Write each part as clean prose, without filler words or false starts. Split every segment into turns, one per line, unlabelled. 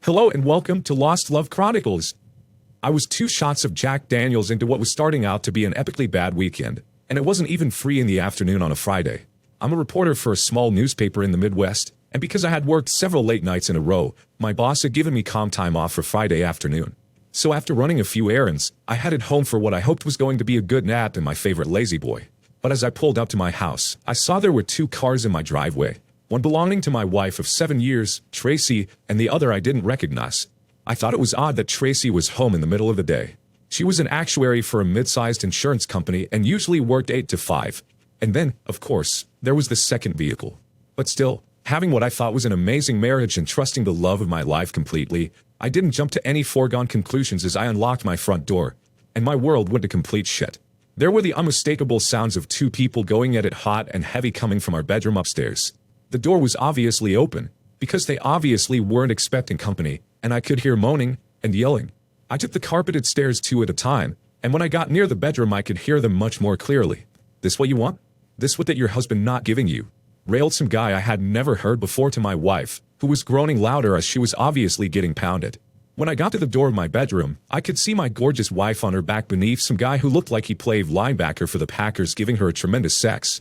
Hello and welcome to Lost Love Chronicles. I was 2 shots of Jack Daniels into what was starting out to be an epically bad weekend, and it wasn't even free in the afternoon on a Friday. I'm a reporter for a small newspaper in the Midwest, and because I had worked several late nights in a row, my boss had given me calm time off for Friday afternoon. So after running a few errands, I headed home for what I hoped was going to be a good nap in my favorite lazy boy. But as I pulled up to my house, I saw there were 2 cars in my driveway. One belonging to my wife of 7 years, Tracy, and the other I didn't recognize. I thought it was odd that Tracy was home in the middle of the day. She was an actuary for a mid-sized insurance company and usually worked 8 to 5. And then, of course, there was the second vehicle. But still, having what I thought was an amazing marriage and trusting the love of my life completely, I didn't jump to any foregone conclusions as I unlocked my front door, and my world went to complete shit. There were the unmistakable sounds of 2 people going at it hot and heavy coming from our bedroom upstairs. The door was obviously open, because they obviously weren't expecting company, and I could hear moaning and yelling. I took the carpeted stairs 2 at a time, and when I got near the bedroom I could hear them much more clearly. "This what you want? This what that your husband not giving you?" Railed some guy I had never heard before to my wife, who was groaning louder as she was obviously getting pounded. When I got to the door of my bedroom, I could see my gorgeous wife on her back beneath some guy who looked like he played linebacker for the Packers giving her a tremendous sex.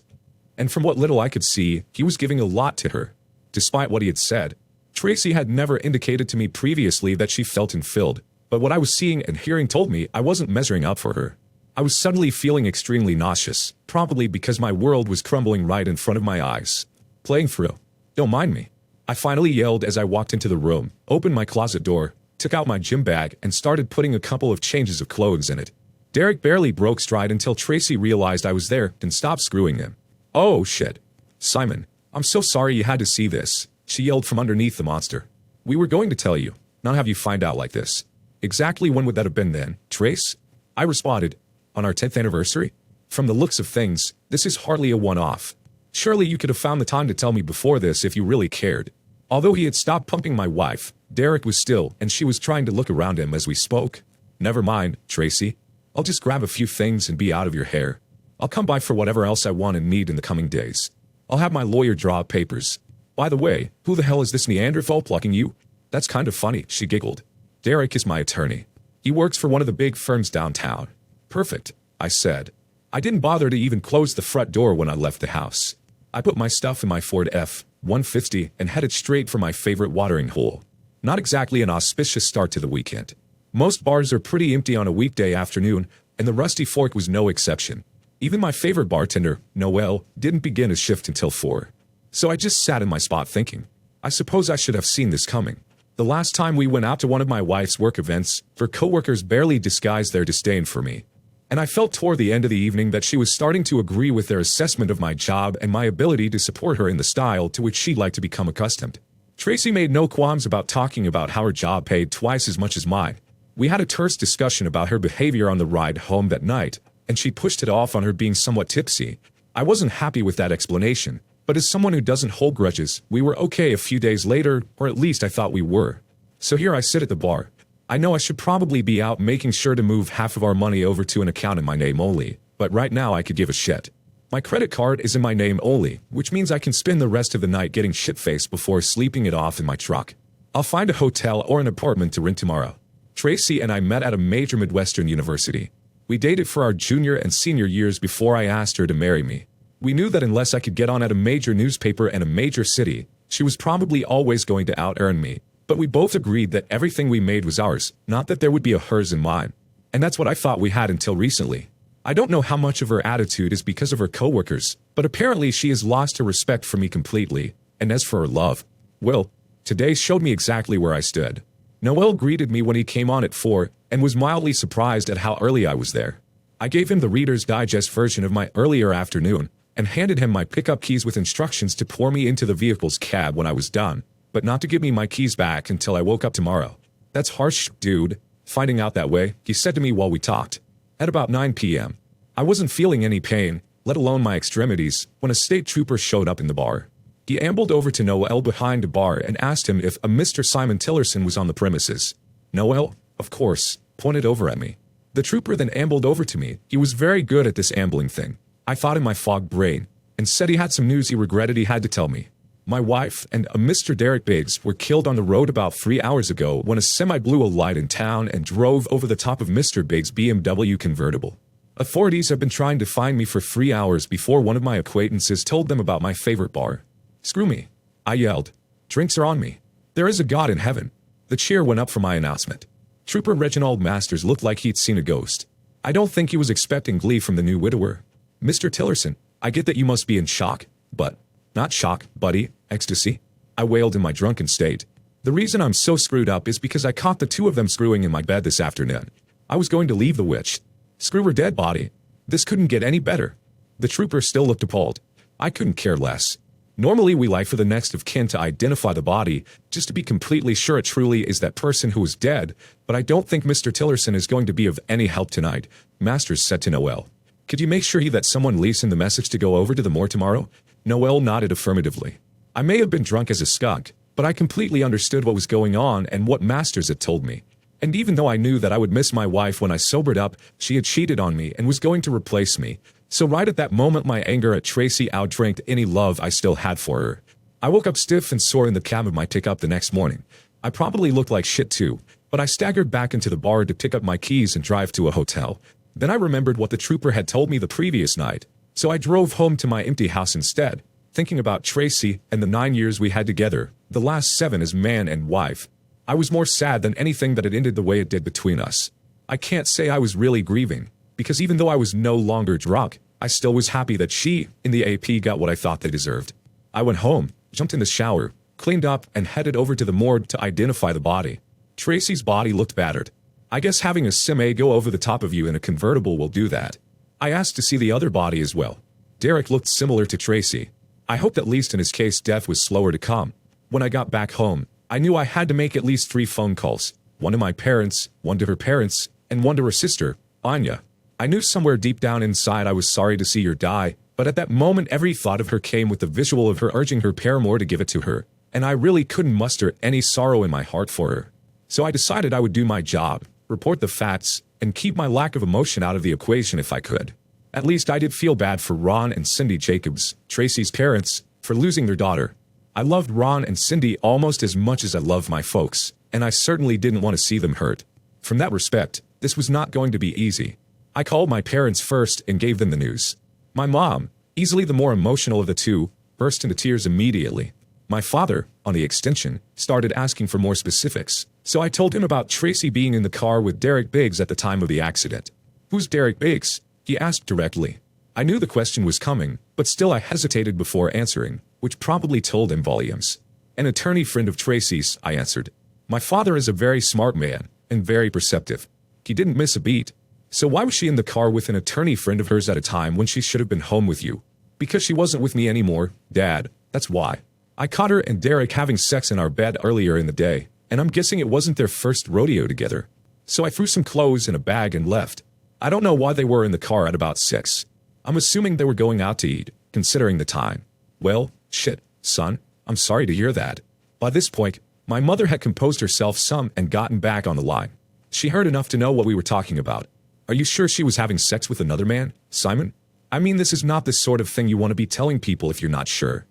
And from what little I could see, he was giving a lot to her. Despite what he had said, Tracy had never indicated to me previously that she felt filled, but what I was seeing and hearing told me I wasn't measuring up for her. I was suddenly feeling extremely nauseous, probably because my world was crumbling right in front of my eyes. "Playing through. Don't mind me," I finally yelled as I walked into the room, opened my closet door, took out my gym bag, and started putting a couple of changes of clothes in it. Derek barely broke stride until Tracy realized I was there and stopped screwing him. "Oh, shit. Simon, I'm so sorry you had to see this," she yelled from underneath the monster. "We were going to tell you, not have you find out like this." "Exactly when would that have been then, Trace?" I responded. "On our 10th anniversary? From the looks of things, this is hardly a one-off. Surely you could have found the time to tell me before this if you really cared." Although he had stopped pumping my wife, Derek was still, and she was trying to look around him as we spoke. "Never mind, Tracy. I'll just grab a few things and be out of your hair. I'll come by for whatever else I want and need in the coming days. I'll have my lawyer draw up papers. By the way, who the hell is this Neanderthal plucking you?" "That's kind of funny," she giggled. "Derek is my attorney. He works for one of the big firms downtown." "Perfect," I said. I didn't bother to even close the front door when I left the house. I put my stuff in my Ford F-150 and headed straight for my favorite watering hole. Not exactly an auspicious start to the weekend. Most bars are pretty empty on a weekday afternoon, and the Rusty Fork was no exception. Even my favorite bartender, Noel, didn't begin his shift until 4. So I just sat in my spot thinking, I suppose I should have seen this coming. The last time we went out to one of my wife's work events, her coworkers barely disguised their disdain for me. And I felt toward the end of the evening that she was starting to agree with their assessment of my job and my ability to support her in the style to which she'd like to become accustomed. Tracy made no qualms about talking about how her job paid twice as much as mine. We had a terse discussion about her behavior on the ride home that night, and she pushed it off on her being somewhat tipsy. I wasn't happy with that explanation, but as someone who doesn't hold grudges, we were okay a few days later, or at least I thought we were. So here I sit at the bar. I know I should probably be out making sure to move half of our money over to an account in my name only, but right now I could give a shit. My credit card is in my name only, which means I can spend the rest of the night getting shit-faced before sleeping it off in my truck. I'll find a hotel or an apartment to rent tomorrow. Tracy and I met at a major Midwestern university. We dated for our junior and senior years before I asked her to marry me. We knew that unless I could get on at a major newspaper in a major city, she was probably always going to out-earn me. But we both agreed that everything we made was ours, not that there would be a hers and mine. And that's what I thought we had until recently. I don't know how much of her attitude is because of her coworkers, but apparently she has lost her respect for me completely. And as for her love, well, today showed me exactly where I stood. Noel greeted me when he came on at 4, and was mildly surprised at how early I was there. I gave him the Reader's Digest version of my earlier afternoon, and handed him my pickup keys with instructions to pour me into the vehicle's cab when I was done, but not to give me my keys back until I woke up tomorrow. "That's harsh, dude, finding out that way," he said to me while we talked. At about 9 p.m., I wasn't feeling any pain, let alone my extremities, when a state trooper showed up in the bar. He ambled over to Noel behind the bar and asked him if a Mr. Simon Tillerson was on the premises. Noel, of course, pointed over at me. The trooper then ambled over to me. He was very good at this ambling thing, I thought in my fogged brain, and said he had some news he regretted he had to tell me. My wife and a Mr. Derek Biggs were killed on the road about 3 hours ago when a semi blew a light in town and drove over the top of Mr. Biggs' BMW convertible. Authorities have been trying to find me for 3 hours before one of my acquaintances told them about my favorite bar. Screw me, I yelled. Drinks are on me. There is a God in heaven. The cheer went up for my announcement. Trooper Reginald Masters looked like he'd seen a ghost. I don't think he was expecting glee from the new widower. Mr. Tillerson, I get that you must be in shock, but... Not shock, buddy, ecstasy. I wailed in my drunken state. The reason I'm so screwed up is because I caught the two of them screwing in my bed this afternoon. I was going to leave the witch. Screw her dead body. This couldn't get any better. The trooper still looked appalled. I couldn't care less. Normally we lie for the next of kin to identify the body, just to be completely sure it truly is that person who is dead, but I don't think Mr. Tillerson is going to be of any help tonight, Masters said to Noel. Could you make sure that someone leaves him the message to go over to the morgue tomorrow? Noel nodded affirmatively. I may have been drunk as a skunk, but I completely understood what was going on and what Masters had told me. And even though I knew that I would miss my wife when I sobered up, she had cheated on me and was going to replace me. So right at that moment my anger at Tracy outdranked any love I still had for her. I woke up stiff and sore in the cab of my pickup the next morning. I probably looked like shit too, but I staggered back into the bar to pick up my keys and drive to a hotel. Then I remembered what the trooper had told me the previous night. So I drove home to my empty house instead, thinking about Tracy and the 9 years we had together, the last 7 as man and wife. I was more sad than anything that it ended the way it did between us. I can't say I was really grieving, because even though I was no longer drunk, I still was happy that she, in the AP, got what I thought they deserved. I went home, jumped in the shower, cleaned up, and headed over to the morgue to identify the body. Tracy's body looked battered. I guess having a Sim-A go over the top of you in a convertible will do that. I asked to see the other body as well. Derek looked similar to Tracy. I hoped at least in his case death was slower to come. When I got back home, I knew I had to make at least 3 phone calls. One to my parents, one to her parents, and one to her sister, Anya. I knew somewhere deep down inside I was sorry to see her die, but at that moment every thought of her came with the visual of her urging her paramour to give it to her, and I really couldn't muster any sorrow in my heart for her. So I decided I would do my job, report the facts, and keep my lack of emotion out of the equation if I could. At least I did feel bad for Ron and Cindy Jacobs, Tracy's parents, for losing their daughter. I loved Ron and Cindy almost as much as I loved my folks, and I certainly didn't want to see them hurt. From that respect, this was not going to be easy. I called my parents first and gave them the news. My mom, easily the more emotional of the two, burst into tears immediately. My father, on the extension, started asking for more specifics, so I told him about Tracy being in the car with Derek Biggs at the time of the accident. Who's Derek Biggs? He asked directly. I knew the question was coming, but still I hesitated before answering, which probably told him volumes. An attorney friend of Tracy's, I answered. My father is a very smart man, and very perceptive. He didn't miss a beat. So why was she in the car with an attorney friend of hers at a time when she should have been home with you? Because she wasn't with me anymore, Dad, that's why. I caught her and Derek having sex in our bed earlier in the day, and I'm guessing it wasn't their first rodeo together. So I threw some clothes in a bag and left. I don't know why they were in the car at about 6. I'm assuming they were going out to eat, considering the time. Well, shit, son, I'm sorry to hear that. By this point, my mother had composed herself some and gotten back on the line. She heard enough to know what we were talking about. Are you sure she was having sex with another man, Simon? I mean, this is not the sort of thing you want to be telling people if you're not sure.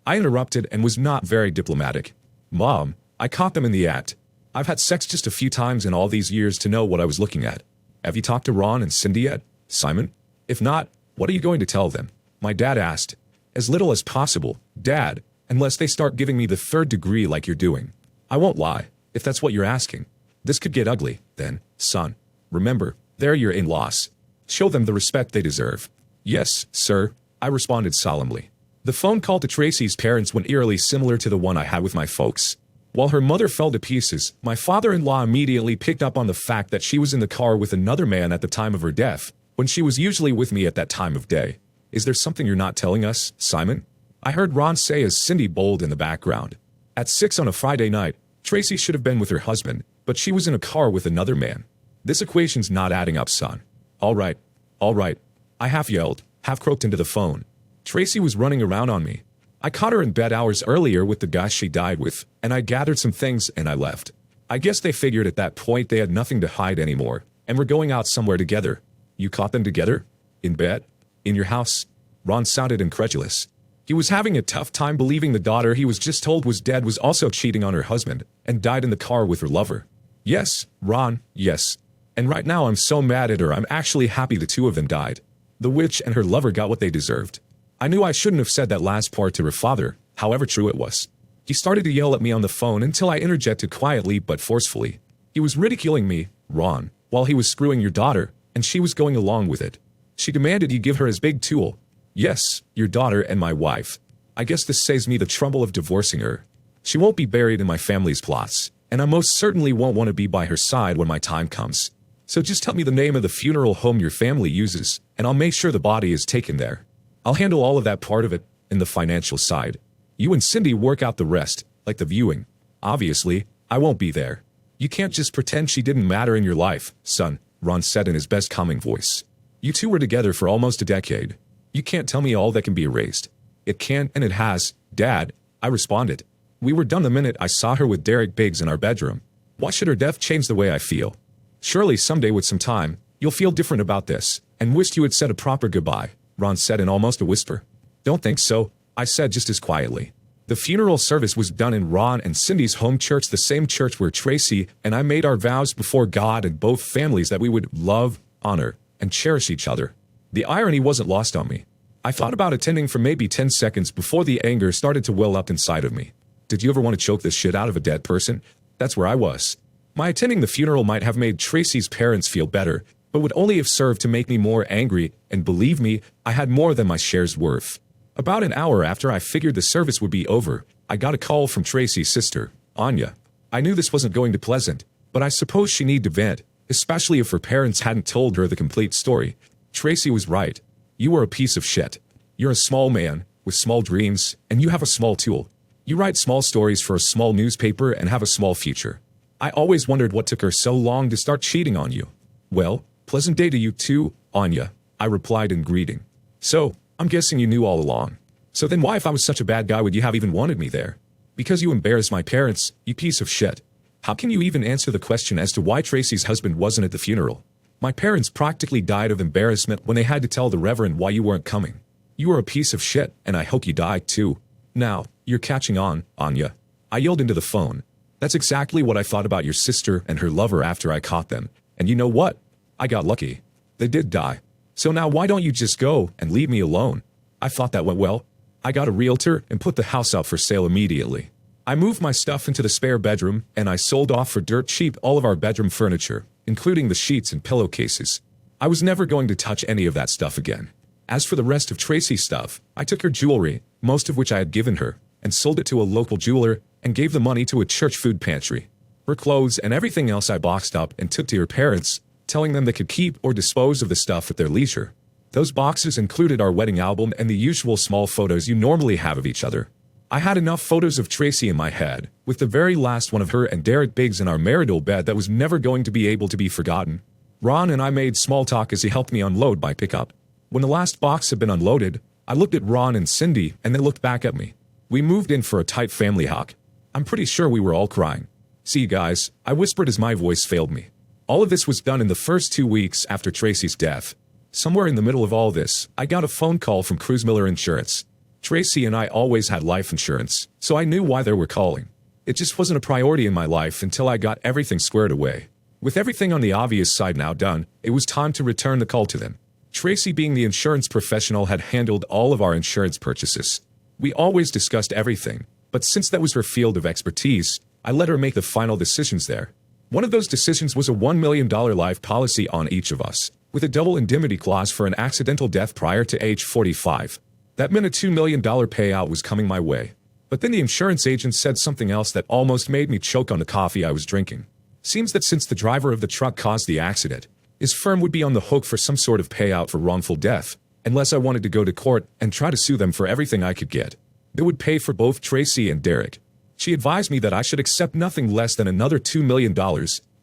I interrupted and was not very diplomatic. Mom, I caught them in the act. I've had sex just a few times in all these years to know what I was looking at. Have you talked to Ron and Cindy yet, Simon? If not, what are you going to tell them? My dad asked. As little as possible, Dad, unless they start giving me the 3rd degree like you're doing. I won't lie, if that's what you're asking. This could get ugly, then, son. Remember, they're your in-laws. Show them the respect they deserve. Yes, sir, I responded solemnly. The phone call to Tracy's parents went eerily similar to the one I had with my folks. While her mother fell to pieces, my father-in-law immediately picked up on the fact that she was in the car with another man at the time of her death, when she was usually with me at that time of day. Is there something you're not telling us, Simon? I heard Ron say as Cindy bowled in the background. At 6 on a Friday night, Tracy should have been with her husband, but she was in a car with another man. This equation's not adding up, son. All right. I half yelled, half croaked into the phone. Tracy was running around on me. I caught her in bed hours earlier with the guy she died with, and I gathered some things and I left. I guess they figured at that point they had nothing to hide anymore, and were going out somewhere together. You caught them together? In bed? In your house? Ron sounded incredulous. He was having a tough time believing the daughter he was just told was dead was also cheating on her husband and died in the car with her lover. Yes, Ron, yes. And right now I'm so mad at her I'm actually happy the two of them died. The witch and her lover got what they deserved. I knew I shouldn't have said that last part to her father, however true it was. He started to yell at me on the phone until I interjected quietly but forcefully. He was ridiculing me, Ron, while he was screwing your daughter, and she was going along with it. She demanded you give her his big tool. Yes, your daughter and my wife. I guess this saves me the trouble of divorcing her. She won't be buried in my family's plots, and I most certainly won't want to be by her side when my time comes. So just tell me the name of the funeral home your family uses, and I'll make sure the body is taken there. I'll handle all of that part of it, and the financial side. You and Cindy work out the rest, like the viewing. Obviously, I won't be there. You can't just pretend she didn't matter in your life, son, Ron said in his best calming voice. You two were together for almost a decade. You can't tell me all that can be erased. It can and it has, Dad, I responded. We were done the minute I saw her with Derek Biggs in our bedroom. Why should her death change the way I feel? Surely someday with some time, you'll feel different about this, and wished you had said a proper goodbye, Ron said in almost a whisper. Don't think so, I said just as quietly. The funeral service was done in Ron and Cindy's home church, the same church where Tracy and I made our vows before God and both families that we would love, honor, and cherish each other. The irony wasn't lost on me. I thought about attending for maybe 10 seconds before the anger started to well up inside of me. Did you ever want to choke the shit out of a dead person? That's where I was. My attending the funeral might have made Tracy's parents feel better, but would only have served to make me more angry, and believe me, I had more than my share's worth. About an hour after I figured the service would be over, I got a call from Tracy's sister, Anya. I knew this wasn't going to be pleasant, but I suppose she needed to vent, especially if her parents hadn't told her the complete story. Tracy was right. You are a piece of shit. You're a small man, with small dreams, and you have a small tool. You write small stories for a small newspaper and have a small future. I always wondered what took her so long to start cheating on you. Well, pleasant day to you too, Anya, I replied in greeting. So, I'm guessing you knew all along. So then why, if I was such a bad guy, would you have even wanted me there? Because you embarrassed my parents, you piece of shit. How can you even answer the question as to why Tracy's husband wasn't at the funeral? My parents practically died of embarrassment when they had to tell the Reverend why you weren't coming. You are a piece of shit, and I hope you die too. Now, you're catching on, Anya. I yelled into the phone. That's exactly what I thought about your sister and her lover after I caught them. And you know what? I got lucky. They did die. So now why don't you just go and leave me alone? I thought that went well. I got a realtor and put the house up for sale immediately. I moved my stuff into the spare bedroom, and I sold off for dirt cheap all of our bedroom furniture, including the sheets and pillowcases. I was never going to touch any of that stuff again. As for the rest of Tracy's stuff, I took her jewelry, most of which I had given her, and sold it to a local jeweler and gave the money to a church food pantry. Her clothes and everything else I boxed up and took to her parents, telling them they could keep or dispose of the stuff at their leisure. Those boxes included our wedding album and the usual small photos you normally have of each other. I had enough photos of Tracy in my head, with the very last one of her and Derek Biggs in our marital bed that was never going to be able to be forgotten. Ron and I made small talk as he helped me unload my pickup. When the last box had been unloaded, I looked at Ron and Cindy and they looked back at me. We moved in for a tight family hug. I'm pretty sure we were all crying. See guys, I whispered as my voice failed me. All of this was done in the first 2 weeks after Tracy's death. Somewhere in the middle of all this, I got a phone call from Cruz Miller Insurance. Tracy and I always had life insurance, so I knew why they were calling. It just wasn't a priority in my life until I got everything squared away. With everything on the obvious side now done, it was time to return the call to them. Tracy, being the insurance professional, had handled all of our insurance purchases. We always discussed everything, but since that was her field of expertise, I let her make the final decisions there. One of those decisions was a $1 million life policy on each of us, with a double indemnity clause for an accidental death prior to age 45. That meant a $2 million payout was coming my way. But then the insurance agent said something else that almost made me choke on the coffee I was drinking. Seems that since the driver of the truck caused the accident, his firm would be on the hook for some sort of payout for wrongful death, unless I wanted to go to court and try to sue them for everything I could get. They would pay for both Tracy and Derek. She advised me that I should accept nothing less than another $2 million,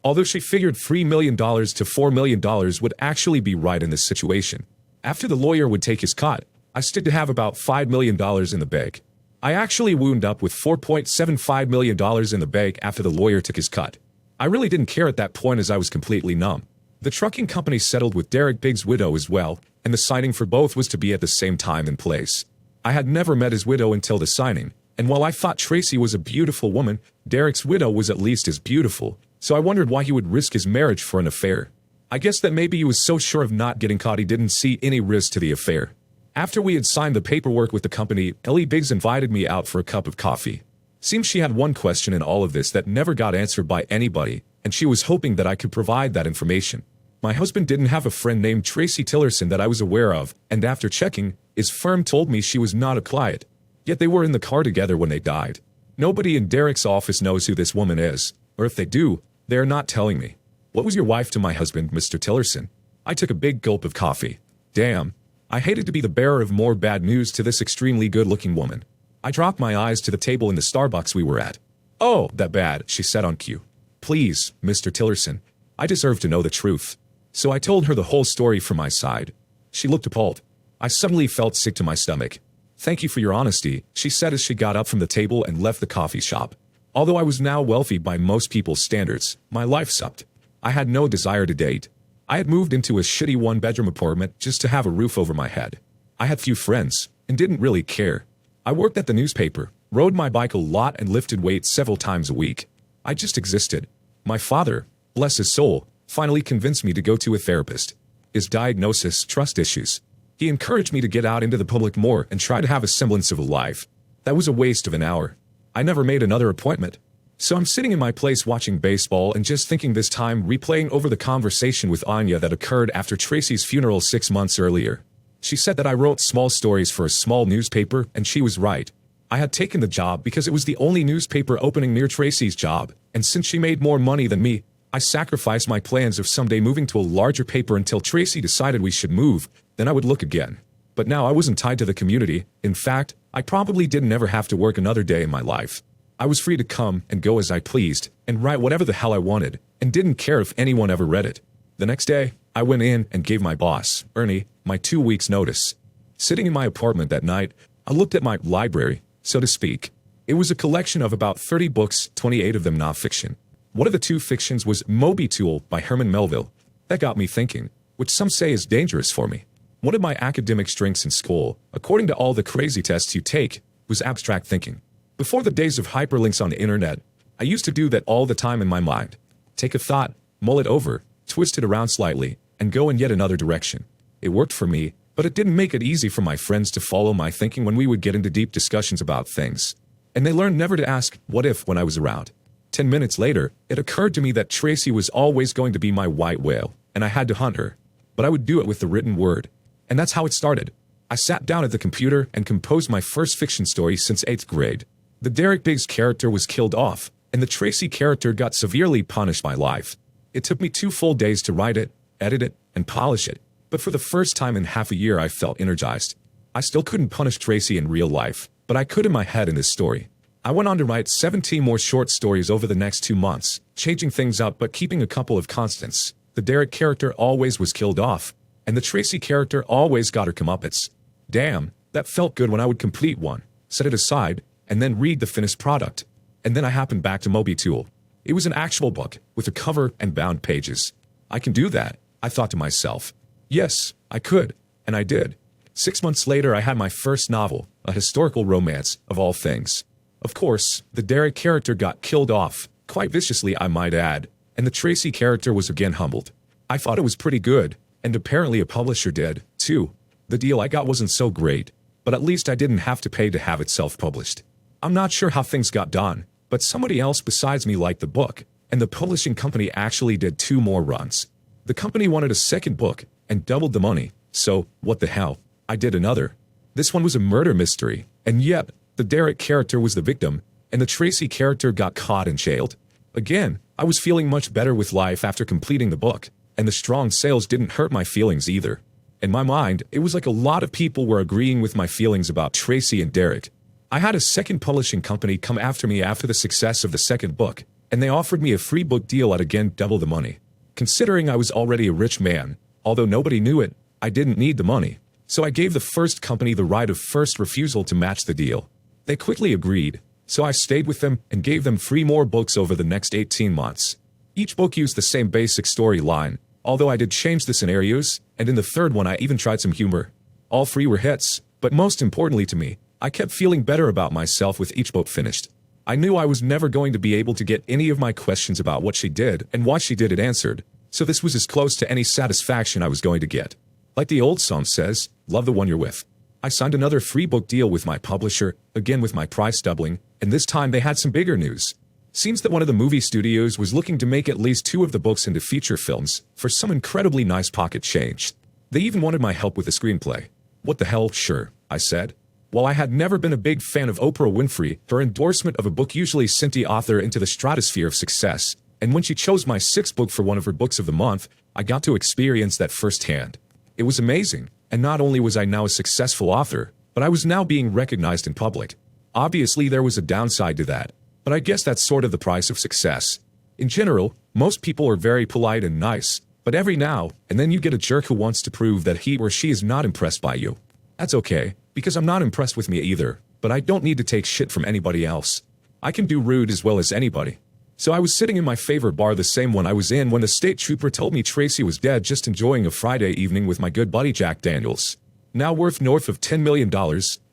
although she figured $3 million to $4 million would actually be right in this situation. After the lawyer would take his cut, I stood to have about $5 million in the bank. I actually wound up with $4.75 million in the bank after the lawyer took his cut. I really didn't care at that point as I was completely numb. The trucking company settled with Derek Biggs' widow as well, and the signing for both was to be at the same time and place. I had never met his widow until the signing, and while I thought Tracy was a beautiful woman, Derek's widow was at least as beautiful, so I wondered why he would risk his marriage for an affair. I guess that maybe he was so sure of not getting caught he didn't see any risk to the affair. After we had signed the paperwork with the company, Ellie Biggs invited me out for a cup of coffee. Seems she had one question in all of this that never got answered by anybody, and she was hoping that I could provide that information. My husband didn't have a friend named Tracy Tillerson that I was aware of, and after checking, his firm told me she was not a client. Yet they were in the car together when they died. Nobody in Derek's office knows who this woman is, or if they do, they are not telling me. What was your wife to my husband, Mr. Tillerson? I took a big gulp of coffee. Damn. I hated to be the bearer of more bad news to this extremely good-looking woman. I dropped my eyes to the table in the Starbucks we were at. Oh, that bad, she said on cue. Please, Mr. Tillerson, I deserve to know the truth. So I told her the whole story from my side. She looked appalled. I suddenly felt sick to my stomach. Thank you for your honesty, she said as she got up from the table and left the coffee shop. Although I was now wealthy by most people's standards, my life sucked. I had no desire to date. I had moved into a shitty one-bedroom apartment just to have a roof over my head. I had few friends, and didn't really care. I worked at the newspaper, rode my bike a lot and lifted weights several times a week. I just existed. My father, bless his soul, finally convinced me to go to a therapist. His diagnosis, trust issues. He encouraged me to get out into the public more and try to have a semblance of a life. That was a waste of an hour. I never made another appointment. So I'm sitting in my place watching baseball and just thinking this time replaying over the conversation with Anya that occurred after Tracy's funeral 6 months earlier. She said that I wrote small stories for a small newspaper, and she was right. I had taken the job because it was the only newspaper opening near Tracy's job, and since she made more money than me, I sacrificed my plans of someday moving to a larger paper until Tracy decided we should move, then I would look again. But now I wasn't tied to the community. In fact, I probably didn't ever have to work another day in my life. I was free to come and go as I pleased, and write whatever the hell I wanted, and didn't care if anyone ever read it. The next day, I went in and gave my boss, Ernie, my 2 weeks' notice. Sitting in my apartment that night, I looked at my library, so to speak. It was a collection of about 30 books, 28 of them non-fiction. One of the 2 fictions was Moby Tool by Herman Melville. That got me thinking, which some say is dangerous for me. One of my academic strengths in school, according to all the crazy tests you take, was abstract thinking. Before the days of hyperlinks on the internet, I used to do that all the time in my mind. Take a thought, mull it over, twist it around slightly, and go in yet another direction. It worked for me, but it didn't make it easy for my friends to follow my thinking when we would get into deep discussions about things. And they learned never to ask, what if, when I was around. 10 minutes later, it occurred to me that Tracy was always going to be my white whale, and I had to hunt her. But I would do it with the written word. And that's how it started. I sat down at the computer and composed my first fiction story since 8th grade. The Derek Biggs character was killed off, and the Tracy character got severely punished by life. It took me 2 full days to write it, edit it, and polish it, but for the first time in half a year I felt energized. I still couldn't punish Tracy in real life, but I could in my head in this story. I went on to write 17 more short stories over the next 2 months, changing things up but keeping a couple of constants. The Derek character always was killed off, and the Tracy character always got her comeuppance. Damn, that felt good when I would complete one, set it aside, and then read the finished product. And then I happened back to Moby Tool. It was an actual book, with a cover and bound pages. I can do that, I thought to myself. Yes, I could, and I did. 6 months later I had my first novel, a historical romance, of all things. Of course, the Derek character got killed off, quite viciously I might add, and the Tracy character was again humbled. I thought it was pretty good, and apparently a publisher did, too. The deal I got wasn't so great, but at least I didn't have to pay to have it self-published. I'm not sure how things got done, but somebody else besides me liked the book, and the publishing company actually did 2 more runs. The company wanted a second book, and doubled the money, so, what the hell, I did another. This one was a murder mystery, and yet, the Derek character was the victim, and the Tracy character got caught and jailed. Again, I was feeling much better with life after completing the book, and the strong sales didn't hurt my feelings either. In my mind, it was like a lot of people were agreeing with my feelings about Tracy and Derek. I had a second publishing company come after me after the success of the second book, and they offered me a free book deal at again double the money. Considering I was already a rich man, although nobody knew it, I didn't need the money, so I gave the first company the right of first refusal to match the deal. They quickly agreed, so I stayed with them and gave them 3 more books over the next 18 months. Each book used the same basic storyline, although I did change the scenarios, and in the third one I even tried some humor. All 3 were hits, but most importantly to me, I kept feeling better about myself with each book finished. I knew I was never going to be able to get any of my questions about what she did and why she did it answered, so this was as close to any satisfaction I was going to get. Like the old song says, love the one you're with. I signed another free book deal with my publisher, again with my price doubling, and this time they had some bigger news. Seems that one of the movie studios was looking to make at least 2 of the books into feature films for some incredibly nice pocket change. They even wanted my help with the screenplay. What the hell, sure, I said. While I had never been a big fan of Oprah Winfrey, her endorsement of a book usually sent the author into the stratosphere of success, and when she chose my 6th book for one of her books of the month, I got to experience that firsthand. It was amazing, and not only was I now a successful author, but I was now being recognized in public. Obviously there was a downside to that, but I guess that's sort of the price of success. In general, most people are very polite and nice, but every now and then you get a jerk who wants to prove that he or she is not impressed by you. That's okay, because I'm not impressed with me either, but I don't need to take shit from anybody else. I can do rude as well as anybody. So I was sitting in my favorite bar, the same one I was in when the state trooper told me Tracy was dead, just enjoying a Friday evening with my good buddy Jack Daniels. Now worth north of $10 million,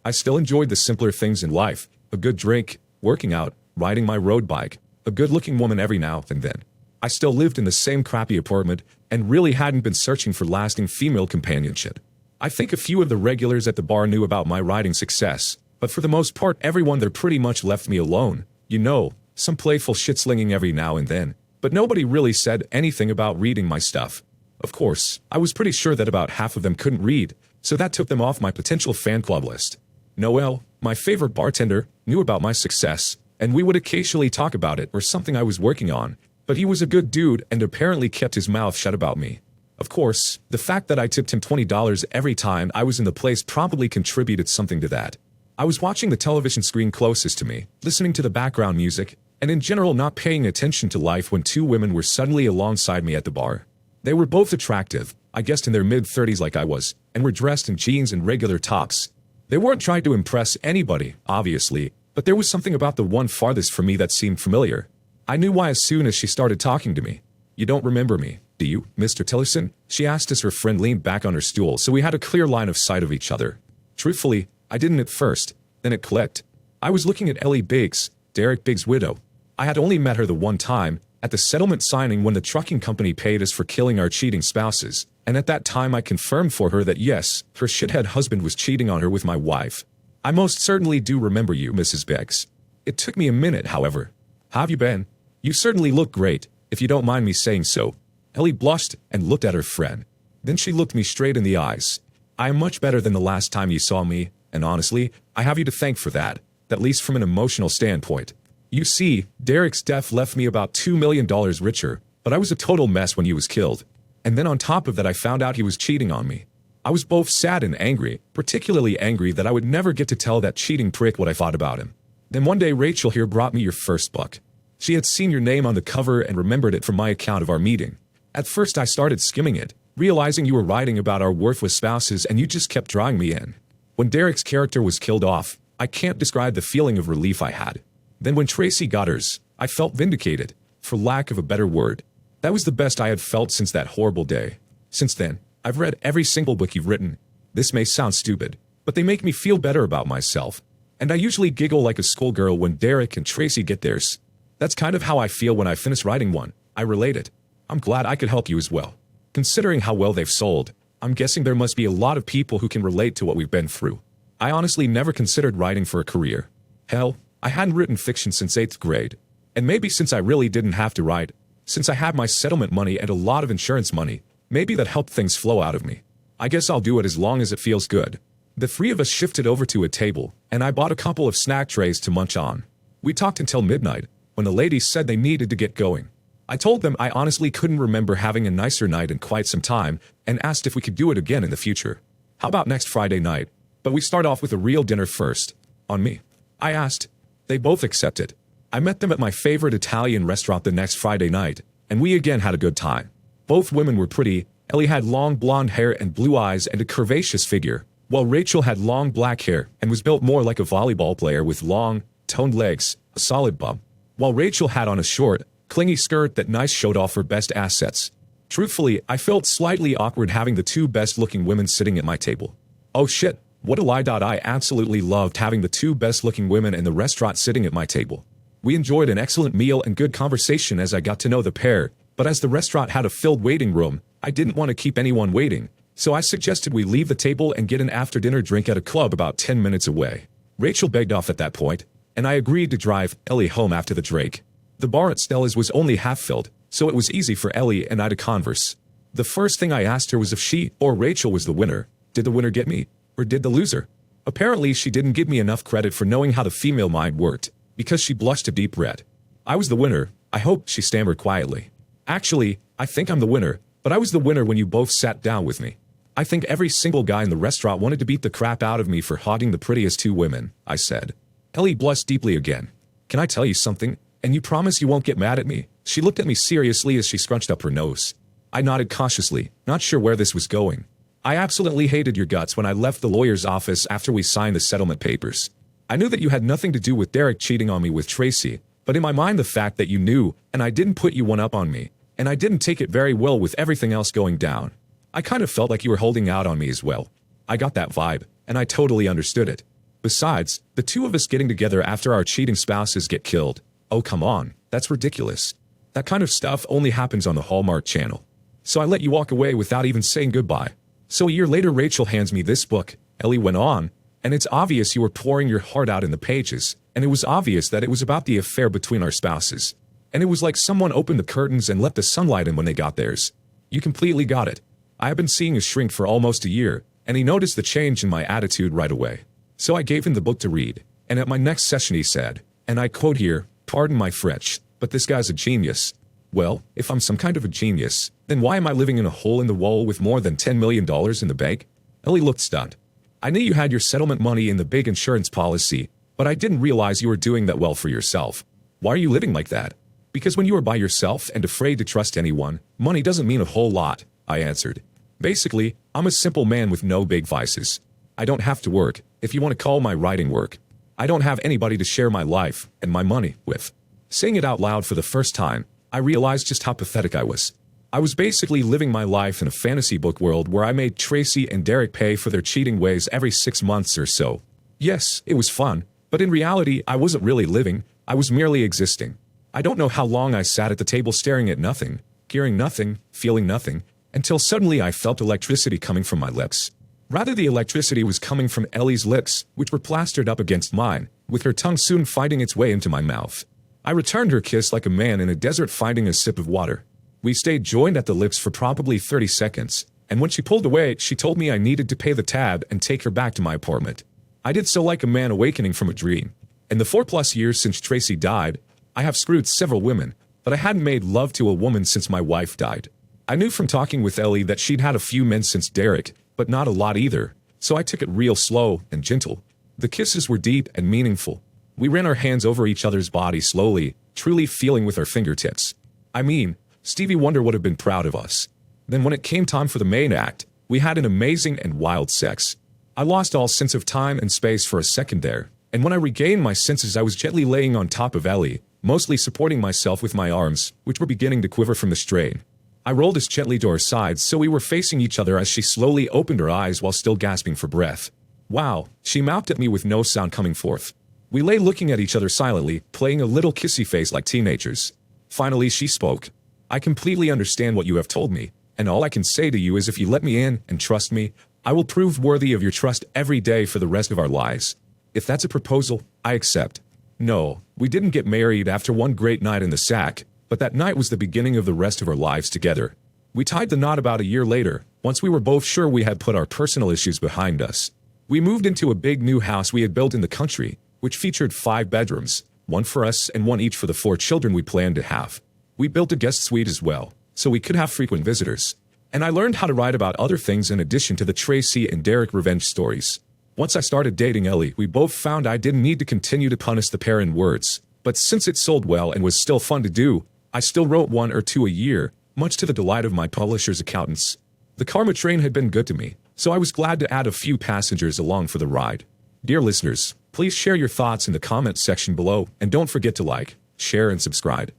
I still enjoyed the simpler things in life, a good drink, working out, riding my road bike, a good-looking woman every now and then. I still lived in the same crappy apartment and really hadn't been searching for lasting female companionship. I think a few of the regulars at the bar knew about my writing success, but for the most part everyone there pretty much left me alone. You know, some playful shit-slinging every now and then, but nobody really said anything about reading my stuff. Of course, I was pretty sure that about half of them couldn't read, so that took them off my potential fan club list. Noel, my favorite bartender, knew about my success, and we would occasionally talk about it or something I was working on, but he was a good dude and apparently kept his mouth shut about me. Of course, the fact that I tipped him $20 every time I was in the place probably contributed something to that. I was watching the television screen closest to me, listening to the background music, and in general not paying attention to life when 2 women were suddenly alongside me at the bar. They were both attractive, I guessed in their mid-30s like I was, and were dressed in jeans and regular tops. They weren't trying to impress anybody, obviously, but there was something about the one farthest from me that seemed familiar. I knew why as soon as she started talking to me. You don't remember me, do you, Mr. Tillerson? She asked as her friend leaned back on her stool so we had a clear line of sight of each other. Truthfully, I didn't at first, then it clicked. I was looking at Ellie Biggs, Derek Biggs' widow. I had only met her the one time, at the settlement signing when the trucking company paid us for killing our cheating spouses, and at that time I confirmed for her that yes, her shithead husband was cheating on her with my wife. I most certainly do remember you, Mrs. Biggs. It took me a minute, however. How have you been? You certainly look great, if you don't mind me saying so. Ellie blushed and looked at her friend. Then she looked me straight in the eyes. I am much better than the last time you saw me, and honestly, I have you to thank for that, at least from an emotional standpoint. You see, Derek's death left me about $2 million richer, but I was a total mess when he was killed. And then on top of that I found out he was cheating on me. I was both sad and angry, particularly angry that I would never get to tell that cheating prick what I thought about him. Then one day Rachel here brought me your first book. She had seen your name on the cover and remembered it from my account of our meeting. At first I started skimming it, realizing you were writing about our worthless spouses and you just kept drawing me in. When Derek's character was killed off, I can't describe the feeling of relief I had. Then when Tracy got hers, I felt vindicated, for lack of a better word. That was the best I had felt since that horrible day. Since then, I've read every single book you've written. This may sound stupid, but they make me feel better about myself. And I usually giggle like a schoolgirl when Derek and Tracy get theirs. That's kind of how I feel when I finish writing one. I relate it. I'm glad I could help you as well. Considering how well they've sold, I'm guessing there must be a lot of people who can relate to what we've been through. I honestly never considered writing for a career. Hell, I hadn't written fiction since 8th grade. And maybe since I really didn't have to write, since I had my settlement money and a lot of insurance money, maybe that helped things flow out of me. I guess I'll do it as long as it feels good. The 3 of us shifted over to a table, and I bought a couple of snack trays to munch on. We talked until midnight, when the ladies said they needed to get going. I told them I honestly couldn't remember having a nicer night in quite some time, and asked if we could do it again in the future. How about next Friday night? But we start off with a real dinner first. On me. I asked. They both accepted. I met them at my favorite Italian restaurant the next Friday night, and we again had a good time. Both women were pretty. Ellie had long blonde hair and blue eyes and a curvaceous figure, while Rachel had long black hair and was built more like a volleyball player with long, toned legs, a solid bum, while Rachel had on a short, clingy skirt that nice showed off her best assets. Truthfully, I felt slightly awkward having the 2 best-looking women sitting at my table. Oh shit, What a lie. I absolutely loved having the two best-looking women in the restaurant sitting at my table. We enjoyed an excellent meal and good conversation as I got to know the pair, but as the restaurant had a filled waiting room, I didn't want to keep anyone waiting, so I suggested we leave the table and get an after-dinner drink at a club about 10 minutes away. Rachel begged off at that point, and I agreed to drive Ellie home after the drink. The bar at Stella's was only half filled, so it was easy for Ellie and I to converse. The first thing I asked her was if she or Rachel was the winner. Did the winner get me? Or did the loser? Apparently she didn't give me enough credit for knowing how the female mind worked, because she blushed a deep red. I was the winner, I hope, she stammered quietly. Actually, I think I'm the winner, but I was the winner when you both sat down with me. I think every single guy in the restaurant wanted to beat the crap out of me for hogging the prettiest two women, I said. Ellie blushed deeply again. Can I tell you something? And you promise you won't get mad at me? She looked at me seriously as she scrunched up her nose. I nodded cautiously, not sure where this was going. I absolutely hated your guts when I left the lawyer's office after we signed the settlement papers. I knew that you had nothing to do with Derek cheating on me with Tracy, but in my mind the fact that you knew, and I didn't put you one up on me, and I didn't take it very well with everything else going down. I kind of felt like you were holding out on me as well. I got that vibe, and I totally understood it. Besides, the two of us getting together after our cheating spouses get killed. Oh come on, that's ridiculous. That kind of stuff only happens on the Hallmark Channel. So I let you walk away without even saying goodbye. So a year later Rachel hands me this book, Ellie went on, and it's obvious you were pouring your heart out in the pages, and it was obvious that it was about the affair between our spouses. And it was like someone opened the curtains and let the sunlight in when they got theirs. You completely got it. I have been seeing a shrink for almost a year, and he noticed the change in my attitude right away. So I gave him the book to read, and at my next session he said, and I quote here, "Pardon my French, but this guy's a genius." Well, if I'm some kind of a genius, then why am I living in a hole in the wall with more than $10 million in the bank? Ellie looked stunned. I knew you had your settlement money in the big insurance policy, but I didn't realize you were doing that well for yourself. Why are you living like that? Because when you are by yourself and afraid to trust anyone, money doesn't mean a whole lot, I answered. Basically, I'm a simple man with no big vices. I don't have to work, if you want to call my writing work. I don't have anybody to share my life and my money with. Saying it out loud for the first time, I realized just how pathetic I was. I was basically living my life in a fantasy book world where I made Tracy and Derek pay for their cheating ways every 6 months or so. Yes, it was fun, but in reality I wasn't really living, I was merely existing. I don't know how long I sat at the table staring at nothing, hearing nothing, feeling nothing, until suddenly I felt electricity coming from my lips. Rather, the electricity was coming from Ellie's lips, which were plastered up against mine, with her tongue soon finding its way into my mouth. I returned her kiss like a man in a desert finding a sip of water. We stayed joined at the lips for probably 30 seconds, and when she pulled away, she told me I needed to pay the tab and take her back to my apartment. I did so like a man awakening from a dream. In the 4+ years since Tracy died, I have screwed several women, but I hadn't made love to a woman since my wife died. I knew from talking with Ellie that she'd had a few men since Derek, but not a lot either, so I took it real slow and gentle. The kisses were deep and meaningful. We ran our hands over each other's bodies slowly, truly feeling with our fingertips. I mean, Stevie Wonder would have been proud of us. Then when it came time for the main act, we had an amazing and wild sex. I lost all sense of time and space for a second there, and when I regained my senses I was gently laying on top of Ellie, mostly supporting myself with my arms, which were beginning to quiver from the strain. I rolled us gently to our sides so we were facing each other as she slowly opened her eyes while still gasping for breath. Wow, she mouthed at me with no sound coming forth. We lay looking at each other silently, playing a little kissy face like teenagers. Finally she spoke. I completely understand what you have told me, and all I can say to you is if you let me in and trust me, I will prove worthy of your trust every day for the rest of our lives. If that's a proposal, I accept. No, we didn't get married after one great night in the sack, but that night was the beginning of the rest of our lives together. We tied the knot about a year later, once we were both sure we had put our personal issues behind us. We moved into a big new house we had built in the country, which featured 5 bedrooms, one for us and one each for the 4 children we planned to have. We built a guest suite as well, so we could have frequent visitors. And I learned how to write about other things in addition to the Tracy and Derek revenge stories. Once I started dating Ellie, we both found I didn't need to continue to punish the pair in words, but since it sold well and was still fun to do, I still wrote 1 or 2 a year, much to the delight of my publisher's accountants. The karma train had been good to me, so I was glad to add a few passengers along for the ride. Dear listeners, please share your thoughts in the comments section below, and don't forget to like, share, and subscribe.